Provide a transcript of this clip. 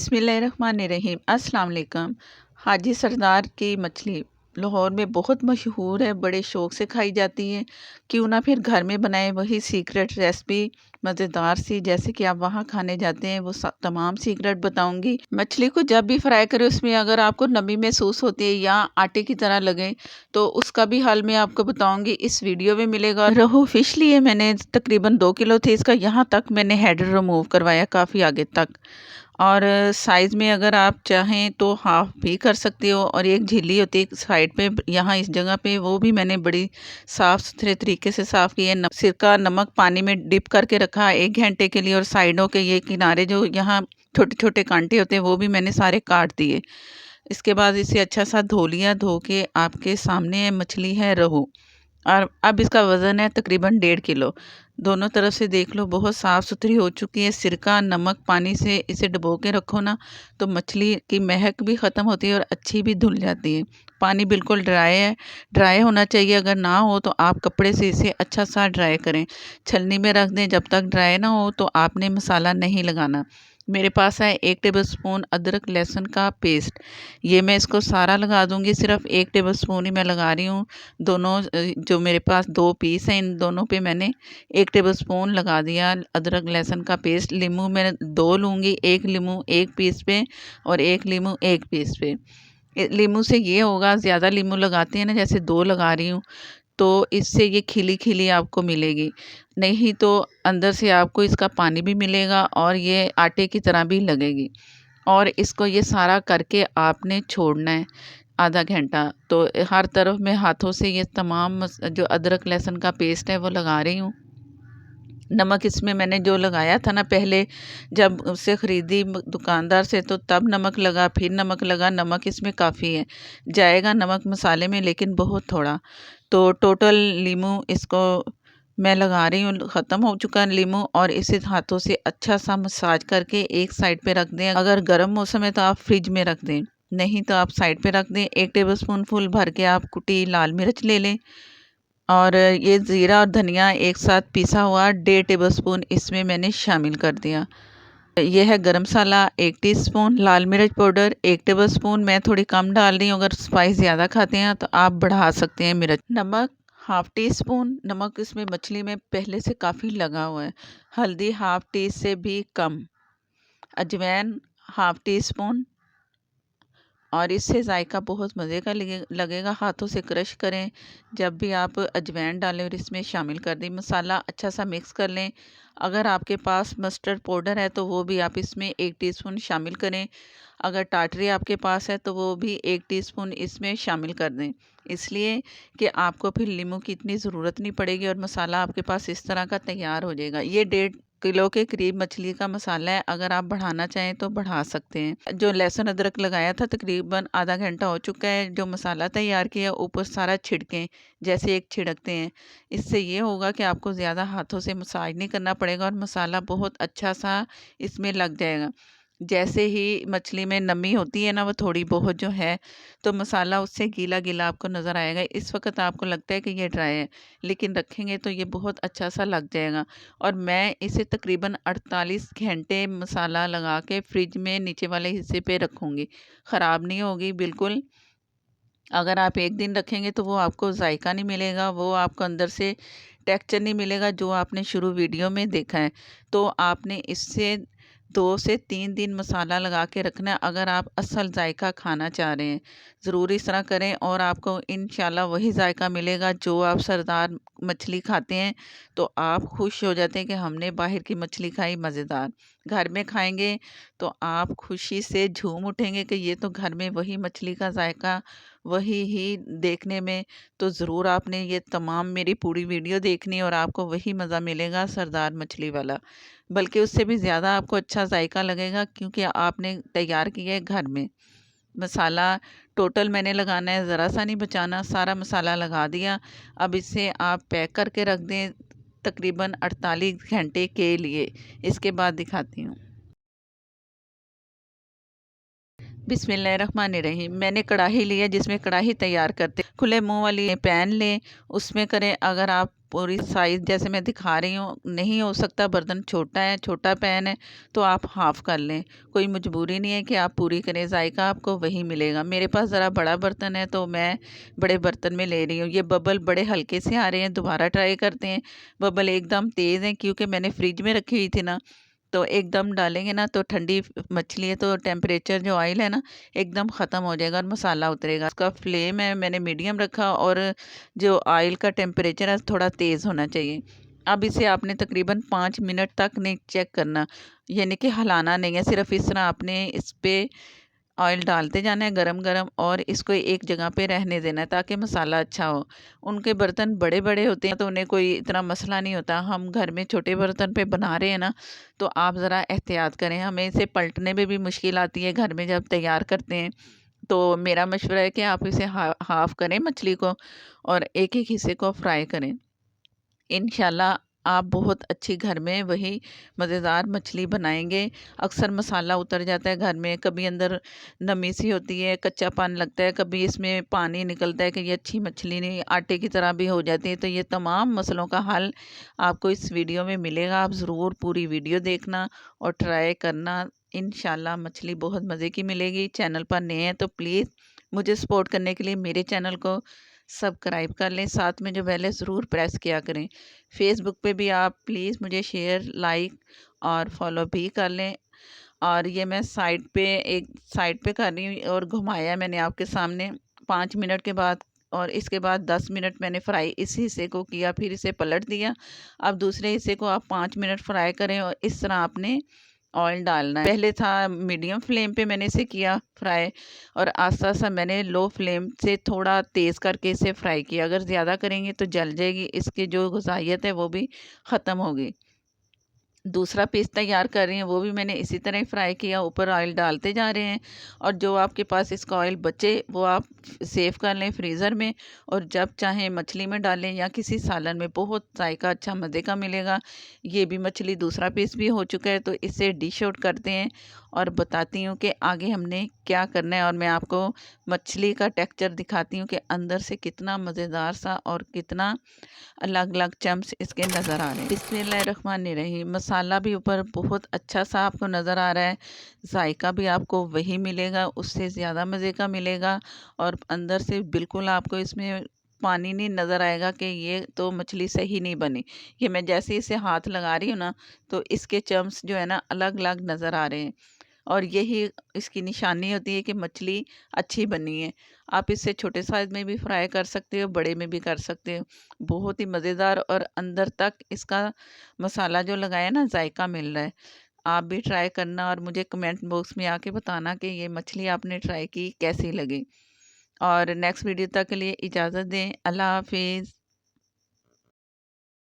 बिस्मिल्लाहिर्रहमानिर्रहीम अस्सलाम वालेकुम। हाजी सरदार की मछली लाहौर में बहुत मशहूर है, बड़े शौक़ से खाई जाती है। क्यों ना फिर घर में बनाए वही सीक्रेट रेसिपी मज़ेदार सी, जैसे कि आप वहाँ खाने जाते हैं वो तमाम सीक्रेट बताऊंगी। मछली को जब भी फ्राई करें उसमें अगर आपको नमी महसूस होती है या आटे की तरह लगे तो उसका भी हल मैं आपको बताऊंगी, इस वीडियो में मिलेगा। रोहू फिश लिए मैंने तकरीबन 2 किलो थे, इसका यहाँ तक मैंने हेड रिमूव करवाया काफ़ी आगे तक। और साइज़ में अगर आप चाहें तो हाफ़ भी कर सकते हो, और एक झिल्ली होती है साइड पे यहाँ इस जगह पे, वो भी मैंने बड़ी साफ़ सुथरे तरीके से साफ़ की है। सिरका नमक पानी में डिप करके रखा 1 घंटे के लिए, और साइडों के ये किनारे जो यहाँ छोटे छोटे कांटे होते हैं वो भी मैंने सारे काट दिए। इसके बाद इसे अच्छा सा धो लिया। धो के आपके सामने मछली है रोहू, और अब इसका वज़न है तकरीबन 1.5 किलो। दोनों तरफ से देख लो, बहुत साफ़ सुथरी हो चुकी है। सिरका नमक पानी से इसे डुबो के रखो ना, तो मछली की महक भी ख़त्म होती है और अच्छी भी धुल जाती है। पानी बिल्कुल ड्राई है, ड्राई होना चाहिए। अगर ना हो तो आप कपड़े से इसे अच्छा सा ड्राई करें, छलनी में रख दें। जब तक ड्राई ना हो तो आपने मसाला नहीं लगाना। मेरे पास है 1 टेबल स्पून अदरक लहसुन का पेस्ट, ये मैं इसको सारा लगा दूंगी। सिर्फ 1 टेबल स्पून ही मैं लगा रही हूँ। दोनों जो मेरे पास 2 पीस हैं, इन दोनों पे मैंने 1 टेबल स्पून लगा दिया अदरक लहसुन का पेस्ट। लीमू मैं 2 लूँगी, 1 लीमू 1 पीस पे और 1 लीमू 1 पीस पे। लीमू से ये होगा, ज़्यादा लीमू लगाते हैं ना, जैसे 2 लगा रही हूँ, तो इससे ये खिली खिली आपको मिलेगी। नहीं तो अंदर से आपको इसका पानी भी मिलेगा और ये आटे की तरह भी लगेगी। और इसको ये सारा करके आपने छोड़ना है आधा घंटा। तो हर तरफ मैं हाथों से ये तमाम जो अदरक लहसुन का पेस्ट है वो लगा रही हूँ। नमक इसमें मैंने जो लगाया था ना पहले, जब उसे ख़रीदी दुकानदार से, तो तब नमक लगा, फिर नमक लगा। नमक इसमें काफ़ी है, जाएगा नमक मसाले में, लेकिन बहुत थोड़ा। तो टोटल लीमू इसको मैं लगा रही हूँ, ख़त्म हो चुका है लीमू। और इसे हाथों से अच्छा सा मसाज करके एक साइड पे रख दें। अगर गर्म मौसम है तो आप फ्रिज में रख दें, नहीं तो आप साइड पे रख दें। 1 टेबल स्पून फुल भर के आप कुटी लाल मिर्च ले लें, और ये ज़ीरा और धनिया एक साथ पिसा हुआ 1.5 टेबल स्पून इसमें मैंने शामिल कर दिया। यह है गरम मसाला 1 टीस्पून, लाल मिर्च पाउडर 1 टेबल स्पून। मैं थोड़ी कम डाल रही हूँ, अगर स्पाइस ज़्यादा खाते हैं तो आप बढ़ा सकते हैं मिर्च। नमक हाफ़ टी स्पून, नमक इसमें मछली में पहले से काफ़ी लगा हुआ है। हल्दी हाफ़ टी से भी कम। अजवाइन हाफ़ टी स्पून, और इससे जायका बहुत मज़े का लगेगा। हाथों से क्रश करें जब भी आप अजवाइन डालें और इसमें शामिल कर दें। मसाला अच्छा सा मिक्स कर लें। अगर आपके पास मस्टर्ड पाउडर है तो वो भी आप इसमें 1 टीस्पून शामिल करें। अगर टाटरी आपके पास है तो वो भी 1 टीस्पून इसमें शामिल कर दें, इसलिए कि आपको फिर लीमू की इतनी ज़रूरत नहीं पड़ेगी और मसाला आपके पास इस तरह का तैयार हो जाएगा। ये 1.5 किलो के करीब मछली का मसाला है, अगर आप बढ़ाना चाहें तो बढ़ा सकते हैं। जो लहसुन अदरक लगाया था तकरीबन आधा घंटा हो चुका है। जो मसाला तैयार किया ऊपर सारा छिड़कें, जैसे एक छिड़कते हैं। इससे ये होगा कि आपको ज़्यादा हाथों से मसाज नहीं करना पड़ेगा और मसाला बहुत अच्छा सा इसमें लग जाएगा। जैसे ही मछली में नमी होती है ना, वो थोड़ी बहुत जो है, तो मसाला उससे गीला गीला आपको नज़र आएगा। इस वक्त आपको लगता है कि ये ड्राई है, लेकिन रखेंगे तो ये बहुत अच्छा सा लग जाएगा। और मैं इसे तकरीबन 48 घंटे मसाला लगा के फ्रिज में नीचे वाले हिस्से पे रखूँगी, ख़राब नहीं होगी बिल्कुल। अगर आप एक दिन रखेंगे तो वो आपको जायका नहीं मिलेगा, वो आपको अंदर से टेक्सचर नहीं मिलेगा जो आपने शुरू वीडियो में देखा है। तो आपने इससे 2 से 3 दिन मसाला लगा के रखना है, अगर आप असल जायका खाना चाह रहे हैं। ज़रूर इस तरह करें और आपको इंशाल्लाह वही जायका मिलेगा जो आप सरदार मछली खाते हैं, तो आप खुश हो जाते हैं कि हमने बाहर की मछली खाई मज़ेदार। घर में खाएँगे तो आप खुशी से झूम उठेंगे कि ये तो घर में वही मछली का जायका, वही ही देखने में। तो ज़रूर आपने ये तमाम मेरी पूरी वीडियो देखनी है और आपको वही मज़ा मिलेगा सरदार मछली वाला, बल्कि उससे भी ज़्यादा आपको अच्छा जायका लगेगा, क्योंकि आपने तैयार किया है घर में। मसाला टोटल मैंने लगाना है, ज़रा सा नहीं बचाना, सारा मसाला लगा दिया। अब इसे आप पैक करके रख दें तकरीबन 48 घंटे के लिए। इसके बाद दिखाती हूँ। बिस्मिल्लाहिर्रहमानिर्रहीम। मैंने कढ़ाई ली है जिसमें कढ़ाई तैयार करते खुले मुंह वाली पैन लें, उसमें करें। अगर आप पूरी साइज़ जैसे मैं दिखा रही हूँ नहीं हो सकता, बर्तन छोटा है, छोटा पैन है, तो आप हाफ़ कर लें। कोई मजबूरी नहीं है कि आप पूरी करें, जायका आपको वही मिलेगा। मेरे पास ज़रा बड़ा बर्तन है तो मैं बड़े बर्तन में ले रही हूँ। ये बबल बड़े हल्के से आ रहे हैं, दोबारा ट्राई करते हैं। बबल एकदम तेज़ हैं क्योंकि मैंने फ्रिज में रखी हुई थी ना, तो एकदम डालेंगे ना तो ठंडी मछली है तो टेम्परेचर जो ऑयल है ना एकदम ख़त्म हो जाएगा और मसाला उतरेगा। उसका फ्लेम है मैंने मीडियम रखा और जो ऑयल का टेम्परेचर है थोड़ा तेज़ होना चाहिए। अब इसे आपने तकरीबन 5 मिनट तक नहीं चेक करना, यानी कि हिलाना नहीं है, सिर्फ इस तरह आपने इस पे ऑयल डालते जाना है गरम-गरम और इसको एक जगह पे रहने देना है ताकि मसाला अच्छा हो। उनके बर्तन बड़े-बड़े होते हैं तो उन्हें कोई इतना मसला नहीं होता। हम घर में छोटे बर्तन पे बना रहे हैं ना, तो आप ज़रा एहतियात करें। हमें इसे पलटने में भी मुश्किल आती है घर में जब तैयार करते हैं। तो मेरा मशवरा है कि आप इसे हाफ़ करें मछली को और एक-एक हिस्से को फ्राई करें। इंशाल्लाह आप बहुत अच्छी घर में वही मज़ेदार मछली बनाएँगे। अक्सर मसाला उतर जाता है घर में, कभी अंदर नमी सी होती है, कच्चापन लगता है, कभी इसमें पानी निकलता है कि ये अच्छी मछली नहीं, आटे की तरह भी हो जाती है। तो ये तमाम मसलों का हल आपको इस वीडियो में मिलेगा। आप ज़रूर पूरी वीडियो देखना और ट्राई करना। इंशाल्लाह मछली बहुत मज़े की मिलेगी। चैनल पर नए हैं तो प्लीज़ मुझे सपोर्ट करने के लिए मेरे चैनल को सब्सक्राइब कर लें, साथ में जो बेल है ज़रूर प्रेस किया करें। फेसबुक पे भी आप प्लीज़ मुझे शेयर, लाइक और फॉलो भी कर लें। और ये मैं एक साइड पे कर रही हूँ और घुमाया मैंने आपके सामने 5 मिनट के बाद, और इसके बाद 10 मिनट मैंने फ्राई इस हिस्से को किया, फिर इसे पलट दिया। अब दूसरे हिस्से को आप 5 मिनट फ्राई करें और इस तरह आपने ऑयल डालना है। पहले था मीडियम फ्लेम पे मैंने इसे किया फ्राई और आस्ता-आस्ता मैंने लो फ्लेम से थोड़ा तेज़ करके इसे फ्राई किया। अगर ज़्यादा करेंगे तो जल जाएगी, इसकी जो ग़िज़ाइयत है वो भी ख़त्म होगी। दूसरा पीस तैयार कर रही हैं वो भी मैंने इसी तरह ही फ्राई किया, ऊपर ऑयल डालते जा रहे हैं। और जो आपके पास इसका ऑयल बचे वो आप सेव कर लें फ्रीज़र में और जब चाहें मछली में डालें या किसी सालन में, बहुत जायका अच्छा मज़े का मिलेगा। ये भी मछली दूसरा पीस भी हो चुका है तो इसे डिश आउट करते हैं और बताती हूँ कि आगे हमने क्या करना है। और मैं आपको मछली का टेक्सचर दिखाती हूँ कि अंदर से कितना मज़ेदार सा और कितना अलग-अलग चम्स इसके नज़र आ रहे हैं। बिस्मिल्लाहिर्रहमानिर्रहीम। मसाला भी ऊपर बहुत अच्छा सा आपको नज़र आ रहा है, जायका भी आपको वही मिलेगा, उससे ज़्यादा मज़े का मिलेगा। और अंदर से बिल्कुल आपको इसमें पानी नहीं नज़र आएगा कि ये तो मछली सही नहीं बनी। ये मैं जैसे इसे हाथ लगा रही हूँ ना, तो इसके चम्स जो है ना अलग-अलग नज़र आ रहे हैं। और यही इसकी निशानी होती है कि मछली अच्छी बनी है। आप इसे छोटे साइज़ में भी फ्राई कर सकते हो, बड़े में भी कर सकते हो। बहुत ही मज़ेदार और अंदर तक इसका मसाला जो लगाया ना जायका मिल रहा है। आप भी ट्राई करना और मुझे कमेंट बॉक्स में आके बताना कि ये मछली आपने ट्राई की कैसी लगी। और नेक्स्ट वीडियो तक के लिए इजाज़त दें। अल्लाह हाफ़िज़।